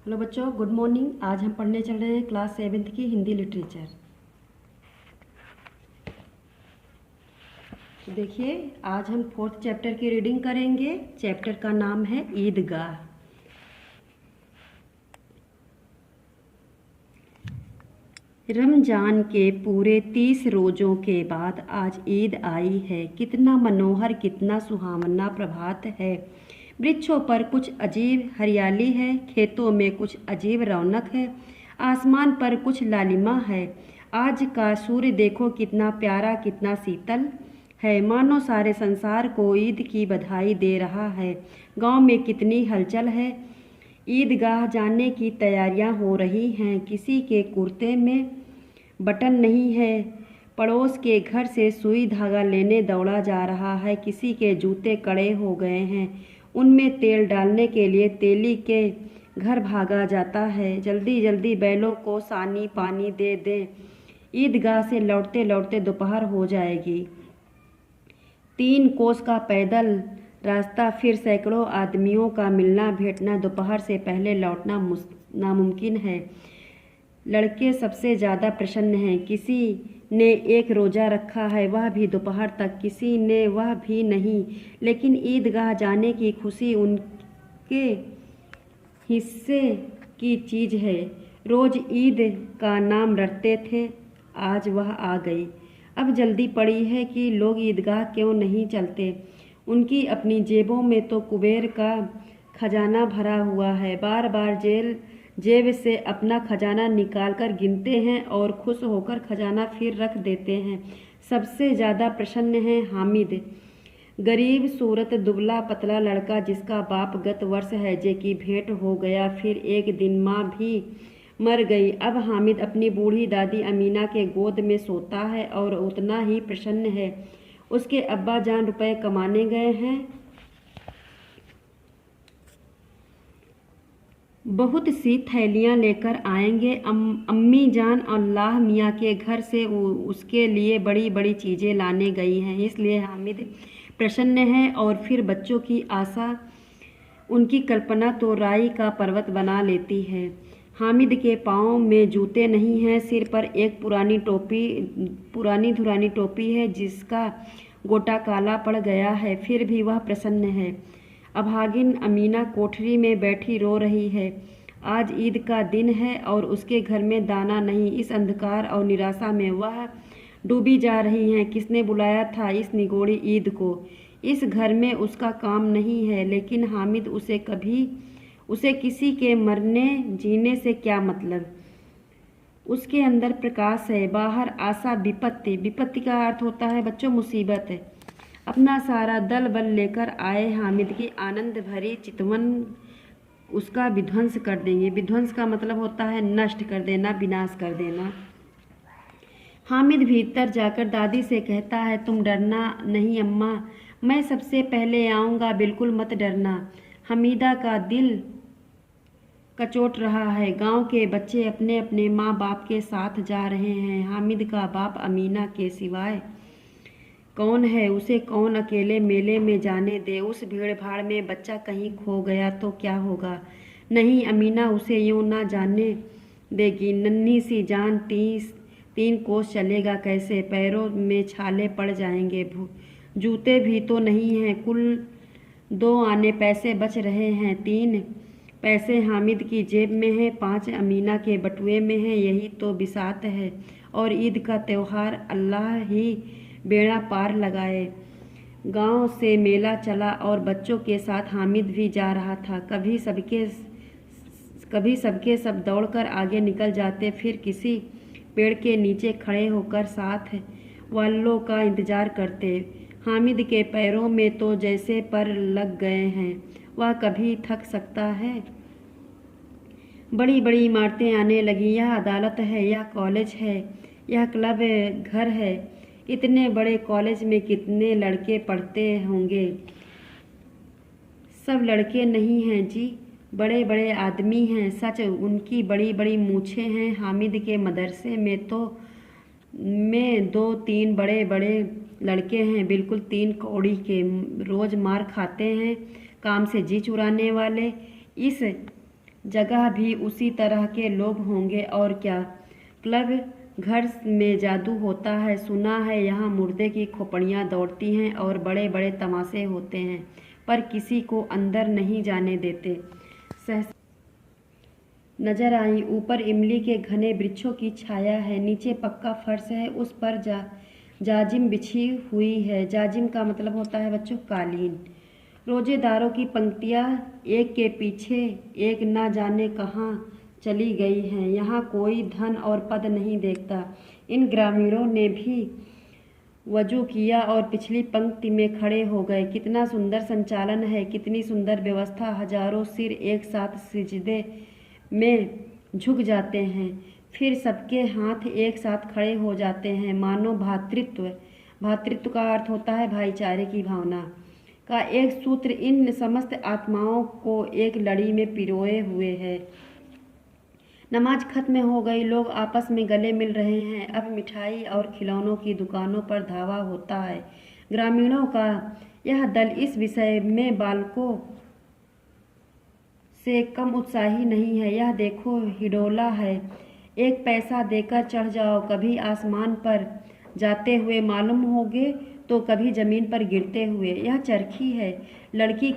Hello बच्चों, good morning. आज हम पढ़ने चल रहे हैं क्लास 7th की हिंदी लिटरेचर। तो देखिए, आज हम 4th चैप्टर की रीडिंग करेंगे। चैप्टर का नाम है ईदगाह। रमजान के पूरे 30 रोज़ों के बाद आज ईद आई है। कितना मनोहर, कितना सुहावना प्रभात है। वृक्षों पर कुछ अजीब हरियाली है, खेतों में कुछ अजीब रौनक है, आसमान पर कुछ लालिमा है। आज का सूर्य देखो कितना प्यारा, कितना शीतल है, मानो सारे संसार को ईद की बधाई दे रहा है। गांव में कितनी हलचल है। ईदगाह जाने की तैयारियां हो रही हैं। किसी के कुर्ते में बटन नहीं है, पड़ोस के घर से सुई धागा लेने दौड़ा जा रहा है। किसी के जूते कड़े हो गए हैं, उनमें तेल डालने के लिए तेली के घर भागा जाता है। जल्दी जल्दी बैलों को सानी पानी दे दें, ईदगाह से लौटते लौटते दोपहर हो जाएगी। 3 कोस का पैदल रास्ता, फिर सैकड़ों आदमियों का मिलना भेंटना। दोपहर से पहले लौटना नामुमकिन है। लड़के सबसे ज़्यादा प्रसन्न हैं। किसी ने एक रोज़ा रखा है, वह भी दोपहर तक, किसी ने वह भी नहीं। लेकिन ईदगाह जाने की खुशी उनके हिस्से की चीज़ है। रोज़ ईद का नाम रटते थे, आज वह आ गई। अब जल्दी पड़ी है कि लोग ईदगाह क्यों नहीं चलते। उनकी अपनी जेबों में तो कुबेर का खजाना भरा हुआ है। बार बार जेब से अपना खजाना निकालकर गिनते हैं और खुश होकर खजाना फिर रख देते हैं। सबसे ज़्यादा प्रसन्न है हामिद, गरीब सूरत दुबला पतला लड़का जिसका बाप गत वर्ष हैजे की भेंट हो गया। फिर एक दिन माँ भी मर गई। अब हामिद अपनी बूढ़ी दादी अमीना के गोद में सोता है और उतना ही प्रसन्न है। उसके अब्बा जान रुपए कमाने गए हैं। बहुत सी थैलियां लेकर आएंगे। अम्मी जान अल्लाह मियाँ के घर से उसके लिए बड़ी बड़ी चीज़ें लाने गई हैं। इसलिए हामिद प्रसन्न है। और फिर बच्चों की आशा, उनकी कल्पना तो राई का पर्वत बना लेती है। हामिद के पाँव में जूते नहीं हैं, सिर पर एक पुरानी धुरानी टोपी है जिसका गोटा काला पड़ गया है। फिर भी वह प्रसन्न है। अभागिन अमीना कोठरी में बैठी रो रही है। आज ईद का दिन है और उसके घर में दाना नहीं। इस अंधकार और निराशा में वह डूबी जा रही है। किसने बुलाया था इस निगोड़ी ईद को। इस घर में उसका काम नहीं है, लेकिन हामिद उसे किसी के मरने जीने से क्या मतलब। उसके अंदर प्रकाश है, बाहर आशा। विपत्ति का अर्थ होता है बच्चों मुसीबत है। अपना सारा दल बल लेकर आए हामिद की आनंद भरी चितवन उसका विध्वंस कर देंगे। विध्वंस का मतलब होता है नष्ट कर देना, विनाश कर देना। हामिद भीतर जाकर दादी से कहता है, तुम डरना नहीं अम्मा, मैं सबसे पहले आऊँगा, बिल्कुल मत डरना। हमीदा का दिल कचोट रहा है। गांव के बच्चे अपने अपने माँ बाप के साथ जा रहे हैं। हामिद का बाप अमीना के सिवाय कौन है, उसे कौन अकेले मेले में जाने दे। उस भीड़ भाड़ में बच्चा कहीं खो गया तो क्या होगा। नहीं, अमीना उसे यूं ना जाने देगी। नन्ही सी जान 3 कोस चलेगा कैसे, पैरों में छाले पड़ जाएंगे। जूते भी तो नहीं हैं। कुल 2 आने पैसे बच रहे हैं। 3 पैसे हामिद की जेब में है, 5 अमीना के बटुए में है। यही तो बिसात है। और ईद का त्यौहार अल्लाह ही बेड़ा पार लगाए। गांव से मेला चला और बच्चों के साथ हामिद भी जा रहा था। कभी सबके सब दौड़कर आगे निकल जाते, फिर किसी पेड़ के नीचे खड़े होकर साथ वालों का इंतजार करते। हामिद के पैरों में तो जैसे पर लग गए हैं। वह कभी थक सकता है। बड़ी बड़ी इमारतें आने लगी। यह अदालत है, यह कॉलेज है, यह क्लब घर है। इतने बड़े कॉलेज में कितने लड़के पढ़ते होंगे। सब लड़के नहीं हैं जी, बड़े बड़े आदमी हैं। सच, उनकी बड़ी बड़ी मूछें हैं। हामिद के मदरसे में 2-3 बड़े बड़े लड़के हैं, बिल्कुल 3 कौड़ी के। रोज़ मार खाते हैं, काम से जी चुराने वाले। इस जगह भी उसी तरह के लोग होंगे और क्या। क्लब घर में जादू होता है, सुना है यहाँ मुर्दे की खोपड़ियाँ दौड़ती हैं और बड़े बड़े तमाशे होते हैं, पर किसी को अंदर नहीं जाने देते। नजर आई। ऊपर इमली के घने वृक्षों की छाया है, नीचे पक्का फर्श है, उस पर जाजिम बिछी हुई है। जाजिम का मतलब होता है बच्चों कालीन। रोजेदारों की पंक्तियां एक के पीछे एक ना जाने कहाँ चली गई हैं। यहाँ कोई धन और पद नहीं देखता। इन ग्रामीणों ने भी वजू किया और पिछली पंक्ति में खड़े हो गए। कितना सुंदर संचालन है, कितनी सुंदर व्यवस्था। हजारों सिर एक साथ सिजदे में झुक जाते हैं, फिर सबके हाथ एक साथ खड़े हो जाते हैं, मानो भातृत्व। भातृत्व का अर्थ होता है भाईचारे की भावना का एक सूत्र इन समस्त आत्माओं को एक लड़ी में पिरोए हुए है। नमाज खत्म हो गई, लोग आपस में गले मिल रहे हैं। अब मिठाई और खिलौनों की दुकानों पर धावा होता है। ग्रामीणों का यह दल इस विषय में बालकों से कम उत्साही नहीं है। यह देखो हिडोला है, एक पैसा देकर चढ़ जाओ, कभी आसमान पर जाते हुए मालूम होगे तो कभी जमीन पर गिरते हुए। यह चरखी है, लकड़ी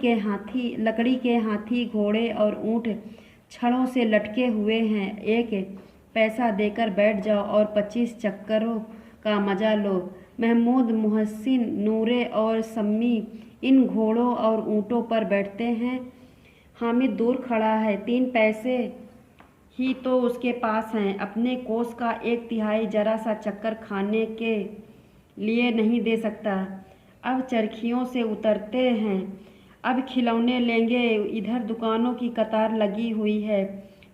के हाथी घोड़े और ऊंट छड़ों से लटके हुए हैं। एक पैसा देकर बैठ जाओ और 25 चक्करों का मजा लो। महमूद, मुहस्सिन, नूरे और सम्मी इन घोड़ों और ऊंटों पर बैठते हैं। हामिद दूर खड़ा है, 3 पैसे ही तो उसके पास हैं। अपने कोष का 1/3 जरा सा चक्कर खाने के लिए नहीं दे सकता। अब चरखियों से उतरते हैं, अब खिलौने लेंगे। इधर दुकानों की कतार लगी हुई है,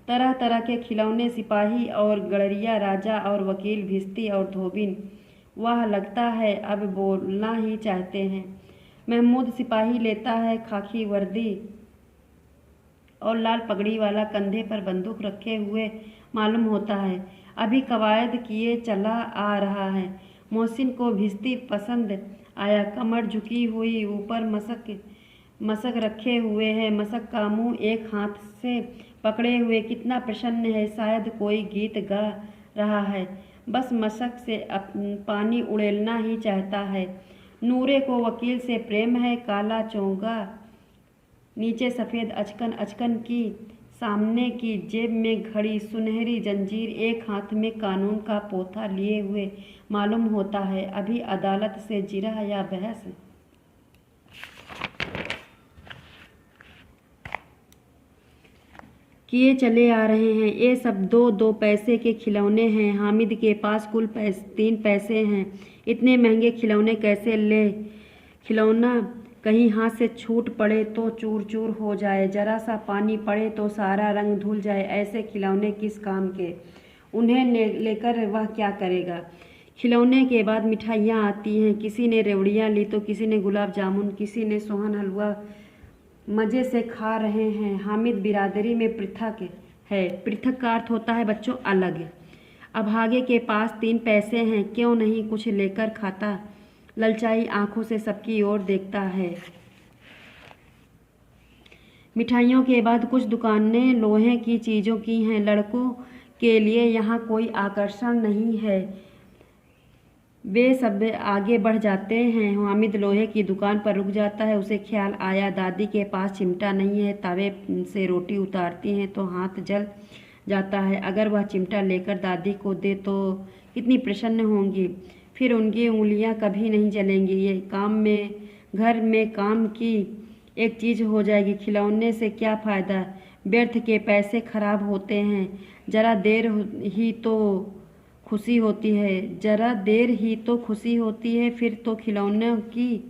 तरह तरह के खिलौने, सिपाही और गड़रिया, राजा और वकील, भिश्ती और धोबिन। वह लगता है अब बोलना ही चाहते हैं। महमूद सिपाही लेता है, खाकी वर्दी और लाल पगड़ी वाला, कंधे पर बंदूक रखे हुए मालूम होता है। अभी कवायद किए चला आ रहा है। मोहसिन को भिश्ती पसंद आया, कमर झुकी हुई, ऊपर मशक रखे हुए है, मशक का मुंह एक हाथ से पकड़े हुए, कितना प्रसन्न है, शायद कोई गीत गा रहा है, बस मशक से पानी उड़ेलना ही चाहता है। नूरे को वकील से प्रेम है, काला चोगा, नीचे सफ़ेद अचकन, अचकन की सामने की जेब में घड़ी, सुनहरी जंजीर, एक हाथ में कानून का पोथा लिए हुए मालूम होता है। अभी अदालत से जिरह या बहस किए चले आ रहे हैं। ये सब 2-2 पैसे के खिलौने हैं। हामिद के पास कुल 3 पैसे हैं। इतने महंगे खिलौने कैसे ले? खिलौना कहीं हाथ से छूट पड़े तो चूर चूर हो जाए, जरा सा पानी पड़े तो सारा रंग धुल जाए। ऐसे खिलौने किस काम के? उन्हें लेकर वह क्या करेगा? खिलौने के बाद मिठाइयाँ आती हैं। किसी ने रेवड़ियाँ ली तो किसी ने गुलाब जामुन, किसी ने सोहन हलवा मज़े से खा रहे हैं। हामिद बिरादरी में पृथक है। पृथक का अर्थ होता है बच्चों अलग। अभागे के पास 3 पैसे हैं, क्यों नहीं कुछ लेकर खाता? ललचाई आंखों से सबकी ओर देखता है। मिठाइयों के बाद कुछ दुकानें लोहे की चीज़ों की हैं। लड़कों के लिए यहाँ कोई आकर्षण नहीं है। वे सब आगे बढ़ जाते हैं। हामिद लोहे की दुकान पर रुक जाता है। उसे ख्याल आया, दादी के पास चिमटा नहीं है। तवे से रोटी उतारती हैं तो हाथ जल जाता है। अगर वह चिमटा लेकर दादी को दे तो कितनी प्रसन्न होंगी। फिर उनकी उंगलियां कभी नहीं जलेंगी। ये घर में काम की एक चीज़ हो जाएगी। खिलौने से क्या फ़ायदा? व्यर्थ के पैसे खराब होते हैं। जरा देर ही तो खुशी होती है, फिर तो खिलौनों की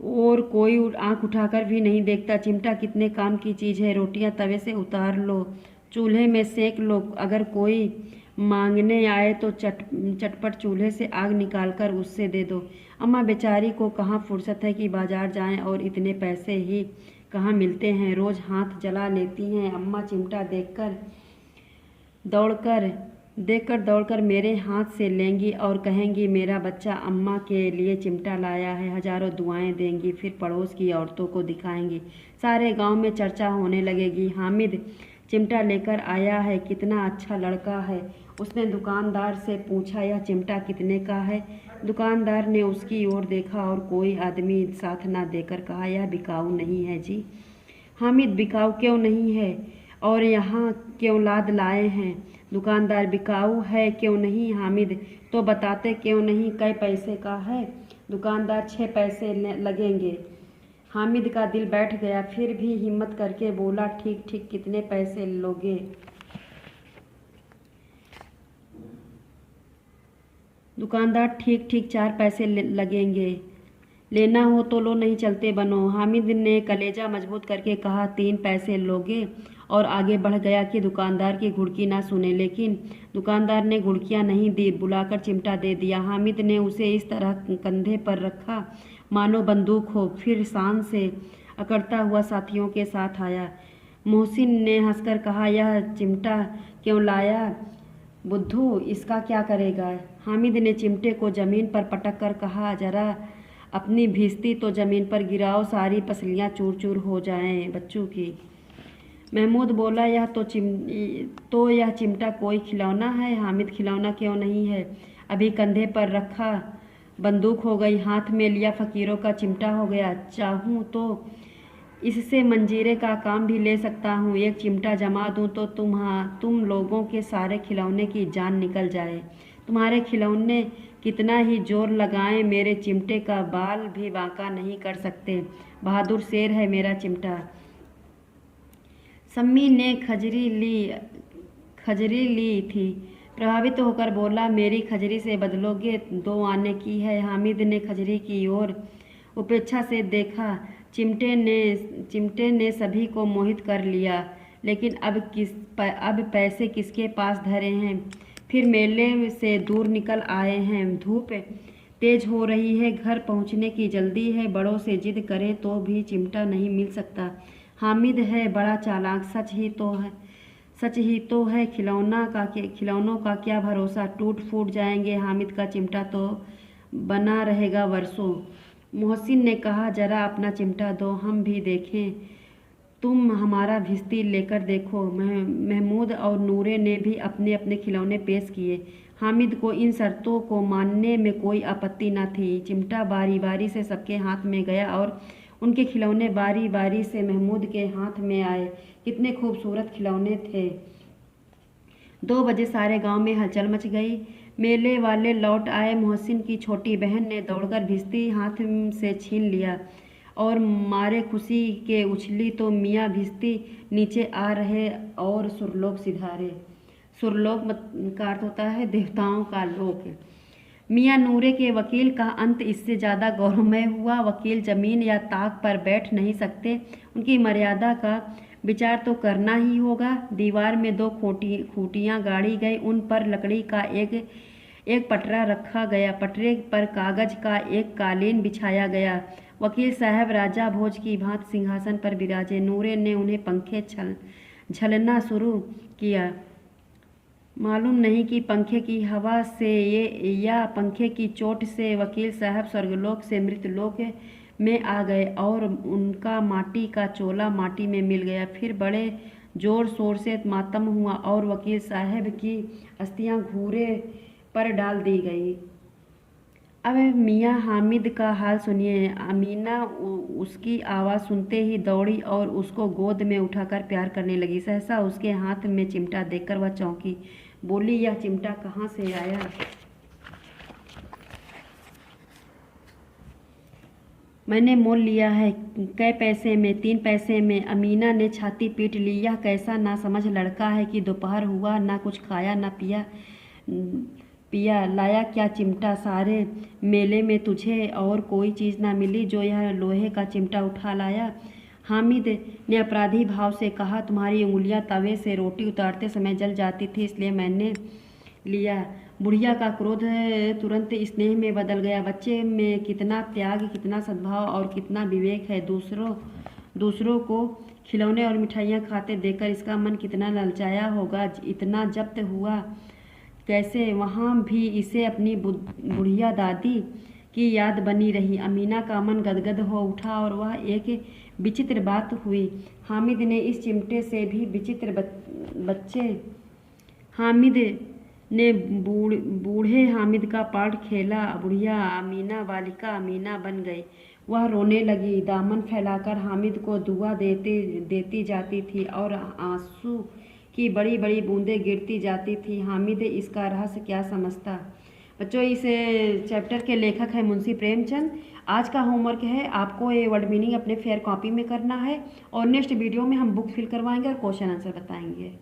और कोई आंख उठाकर भी नहीं देखता। चिमटा कितने काम की चीज़ है। रोटियां तवे से उतार लो, चूल्हे में सेक लो। अगर कोई मांगने आए तो चटपट चूल्हे से आग निकालकर उससे दे दो। अम्मा बेचारी को कहाँ फुर्सत है कि बाजार जाएं, और इतने पैसे ही कहाँ मिलते हैं। रोज़ हाथ जला लेती हैं। अम्मा चिमटा देखकर दौड़कर मेरे हाथ से लेंगी और कहेंगी मेरा बच्चा अम्मा के लिए चिमटा लाया है। हजारों दुआएं देंगी, फिर पड़ोस की औरतों को दिखाएंगी। सारे गांव में चर्चा होने लगेगी। हामिद चिमटा लेकर आया है, कितना अच्छा लड़का है। उसने दुकानदार से पूछा, यह चिमटा कितने का है? दुकानदार ने उसकी ओर देखा और कोई आदमी साथ ना देकर कहा, यह बिकाऊ नहीं है जी। हामिद, बिकाऊ क्यों नहीं है और यहाँ क्यों लाद लाए हैं? दुकानदार, बिकाऊ है क्यों नहीं हामिद, तो बताते क्यों नहीं कै पैसे का है? दुकानदार, 6 पैसे लगेंगे। हामिद का दिल बैठ गया, फिर भी हिम्मत करके बोला, ठीक ठीक कितने पैसे लोगे? दुकानदार, ठीक ठीक 4 पैसे लगेंगे। लेना हो तो लो, नहीं चलते बनो। हामिद ने कलेजा मजबूत करके कहा, 3 पैसे लोगे, और आगे बढ़ गया कि दुकानदार की घुड़की ना सुने। लेकिन दुकानदार ने घुड़कियां नहीं दी, बुलाकर चिमटा दे दिया। हामिद ने उसे इस तरह कंधे पर रखा मानो बंदूक हो, फिर शान से अकड़ता हुआ साथियों के साथ आया। मोहसिन ने हंसकर कहा, यह चिमटा क्यों लाया बुद्धू, इसका क्या करेगा? हामिद ने चिमटे को जमीन पर पटक कर कहा, जरा अपनी भिस्ती तो जमीन पर गिराओ, सारी पसलियां चूर चूर हो जाएं बच्चों की। महमूद बोला, यह चिमटा कोई खिलौना है? हामिद, खिलौना क्यों नहीं है, अभी कंधे पर रखा बंदूक हो गई, हाथ में लिया फकीरों का चिमटा हो गया। चाहूँ तो इससे मंजीरे का काम भी ले सकता हूँ। एक चिमटा जमा दूँ तो तुम लोगों के सारे खिलौने की जान निकल जाए। तुम्हारे खिलौने कितना ही जोर लगाएं, मेरे चिमटे का बाल भी बांका नहीं कर सकते। बहादुर शेर है मेरा चिमटा। सम्मी ने खजरी ली थी, प्रभावित होकर बोला, मेरी खजरी से बदलोगे? 2 आने की है। हामिद ने खजरी की ओर उपेक्षा से देखा। चिमटे ने सभी को मोहित कर लिया, लेकिन अब पैसे किसके पास धरे हैं? फिर मेले से दूर निकल आए हैं। धूप तेज हो रही है, घर पहुंचने की जल्दी है। बड़ों से जिद करे तो भी चिमटा नहीं मिल सकता। हामिद है बड़ा चालाक, सच ही तो है। खिलौनों का क्या भरोसा, टूट फूट जाएंगे। हामिद का चिमटा तो बना रहेगा वर्षों। मोहसिन ने कहा, जरा अपना चिमटा दो, हम भी देखें। तुम हमारा भिस्ती लेकर देखो। महमूद और नूरे ने भी अपने अपने खिलौने पेश किए। हामिद को इन शर्तों को मानने में कोई आपत्ति न थी। चिमटा बारी बारी से सबके हाथ में गया और उनके खिलौने बारी बारी से महमूद के हाथ में आए। कितने खूबसूरत खिलौने थे। 2 बजे सारे गांव में हलचल मच गई। मेले वाले लौट आए। मोहसिन की छोटी बहन ने दौड़कर भिस्ती हाथ से छीन लिया और मारे खुशी के उछली तो मियाँ भिस्ती नीचे आ रहे और सुरलोक सिधारे। सुरलोक का अर्थ होता है देवताओं का लोक। मियाँ नूरे के वकील का अंत इससे ज़्यादा गौरवमय हुआ। वकील जमीन या ताक पर बैठ नहीं सकते, उनकी मर्यादा का विचार तो करना ही होगा। दीवार में 2 खूंटियाँ गाड़ी गई, उन पर लकड़ी का एक पटरा रखा गया। पटरे पर कागज का एक कालीन बिछाया गया। वकील साहब राजा भोज की भांति सिंहासन पर विराजे। नूरे ने उन्हें पंखे झलना शुरू किया। मालूम नहीं कि पंखे की हवा से या पंखे की चोट से वकील साहब स्वर्गलोक से मृतलोक में आ गए और उनका माटी का चोला माटी में मिल गया। फिर बड़े जोर शोर से मातम हुआ और वकील साहब की अस्थियां घूरे पर डाल दी गई। अब मियाँ हामिद का हाल सुनिए। अमीना उसकी आवाज़ सुनते ही दौड़ी और उसको गोद में उठाकर प्यार करने लगी। सहसा उसके हाथ में चिमटा देखकर वह चौंकी। बोली, यह चिमटा कहाँ से आया? मैंने मोल लिया है। कै पैसे में? 3 पैसे में। अमीना ने छाती पीट ली। यह कैसा ना समझ लड़का है कि दोपहर हुआ, ना कुछ खाया ना पिया। लाया क्या चिमटा? सारे मेले में तुझे और कोई चीज़ ना मिली जो यह लोहे का चिमटा उठा लाया? हामिद ने अपराधी भाव से कहा, तुम्हारी उंगलियां तवे से रोटी उतारते समय जल जाती थी, इसलिए मैंने लिया। बुढ़िया का क्रोध तुरंत स्नेह में बदल गया। बच्चे में कितना त्याग, कितना सद्भाव और कितना विवेक है। दूसरों को खिलौने और मिठाइयाँ खाते देखकर इसका मन कितना ललचाया होगा। इतना जब्त हुआ कैसे? वहाँ भी इसे अपनी बुढ़िया दादी की याद बनी रही। अमीना का मन गदगद हो उठा और वह एक विचित्र बात हुई। हामिद ने इस चिमटे से भी विचित्र बच्चे हामिद ने बूढ़े हामिद का पार्ट खेला। बुढ़िया अमीना बालिका अमीना बन गई। वह रोने लगी, दामन फैलाकर हामिद को दुआ देती जाती थी और आंसू की बड़ी बड़ी बूंदें गिरती जाती थी। हामिद इसका रहस्य क्या समझता। बच्चों, इस चैप्टर के लेखक हैं मुंशी प्रेमचंद। आज का होमवर्क है, आपको ये वर्ड मीनिंग अपने फेयर कॉपी में करना है और नेक्स्ट वीडियो में हम बुक फिल करवाएंगे और क्वेश्चन आंसर बताएंगे।